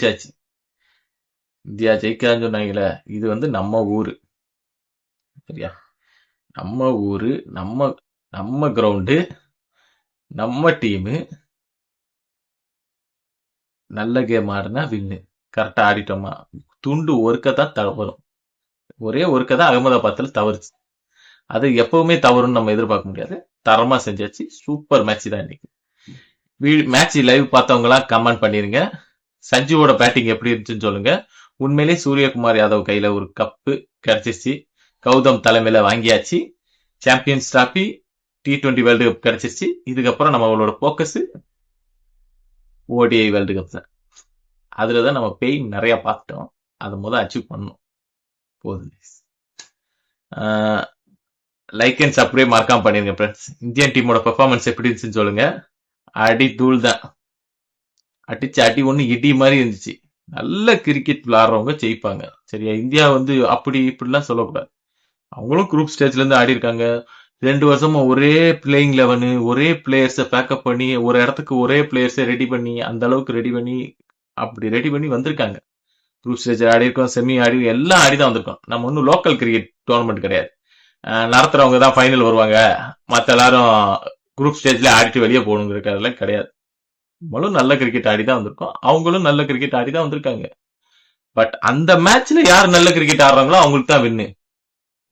ஜெயிச்சாச்சு. India ஜெயிக்காதுன்னு சொன்னாங்களே, இது வந்து நம்ம ஊரு. சரியா? நம்ம ஊரு, நம்ம நம்ம கிரவுண்டு, நம்ம டீமு. நல்ல கேம் ஆடினா வின்னு. கரெக்டா ஆடிட்டோமா? துண்டு ஒருக்க தான் தவறும். ஒரே ஒருக்க தான் அகமதாபாத்ல தவறுச்சு. அது எப்பவுமே தவறுன்னு நம்ம எதிர்பார்க்க முடியாது. தரமா செஞ்சாச்சு. சூப்பர் மேட்ச் தான் இன்னைக்கு. மேட்ச் லைவ் பார்த்தவங்களாம் கமெண்ட் பண்ணிருங்க. சஞ்சுவோட பேட்டிங் எப்படி இருந்துச்சுன்னு சொல்லுங்க. உண்மையிலே சூரியகுமார் யாதவ் கையில ஒரு கப்பு கிடைச்சிருச்சு. கௌதம் தலைமையில வாங்கியாச்சு. Champions trophy, T20 world cup கிடைச்சிருச்சு. இதுக்கப்புறம் நம்மளோட போக்கஸ் ODI வேர்ல்டு கப் தான். அதுலதான் நம்ம பெயின் நிறைய பார்த்துட்டோம். அதை முதல் அச்சீவ் பண்ணணும். போதும். லைக் அண்ட் சப்ஸ்கிரைப் மறக்காம பண்ணிருங்க ஃப்ரெண்ட்ஸ். இந்தியன் டீமோட பெர்ஃபார்மன்ஸ் எப்படி இருந்துச்சுன்னு சொல்லுங்க. அடி தூள் தான். அடிச்சு அடி ஒண்ணு இடி மாதிரி இருந்துச்சு. நல்ல கிரிக்கெட் விளையாடுறவங்க ஜெயிப்பாங்க. சரியா? இந்தியா வந்து அப்படி இப்படிலாம் சொல்லக்கூடாது. அவங்களும் குரூப் ஸ்டேஜ்ல இருந்து ஆடி இருக்காங்க. 2 வருஷமா ஒரே பிளேயிங் 11, ஒரே பிளேயர்ஸை பேக்கப் பண்ணி, ஒரு இடத்துக்கு ஒரே பிளேயர்ஸை ரெடி பண்ணி, அந்த அளவுக்கு ரெடி பண்ணி, அப்படி ரெடி பண்ணி வந்திருக்காங்க. குரூப் ஸ்டேஜ் ஆடி இருக்கோம், செமி ஆடி, எல்லாம் ஆடி தான் வந்திருக்கோம். நம்ம ஒன்றும் லோக்கல் கிரிக்கெட் டோர்னமெண்ட் கிடையாது. நடத்துறவங்க தான் ஃபைனல் வருவாங்க, மற்ற எல்லாரும் குரூப் ஸ்டேஜ்ல ஆடிட்டு வெளியே போகணுங்கிறதெல்லாம் கிடையாது. நம்மளும் நல்ல கிரிக்கெட் ஆடி தான் வந்திருக்கோம், அவங்களும் நல்ல கிரிக்கெட் ஆடி தான் வந்திருக்காங்க. பட் அந்த மேட்ச்ல யார் நல்ல கிரிக்கெட் ஆடுறாங்களோ அவங்களுக்கு தான் வின்னு.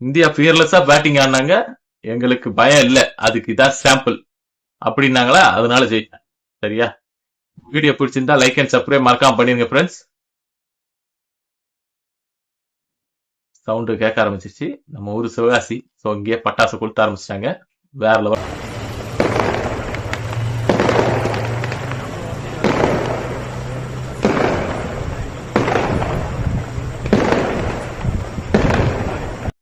இந்தியா ஃபியர்லெஸ்ஸா பேட்டிங் ஆடினாங்க, எங்களுக்கு பயம் இல்ல, அதுக்கு இதான் சாம்பிள் அப்படின்னாங்களா, அதனால ஜெயிச்சேன். சரியா? வீடியோ பிடிச்சிருந்தா லைக் அண்ட் சப்ஸ்கிரைப் மறக்காம பண்ணிருங்க ஃப்ரெண்ட்ஸ். சவுண்டு கேட்க ஆரம்பிச்சிருச்சு. நம்ம ஊர் சிவகாசி, ஸோ இங்கேயே பட்டாசு கொளுத்த ஆரம்பிச்சிட்டாங்க. வேற லெவல்.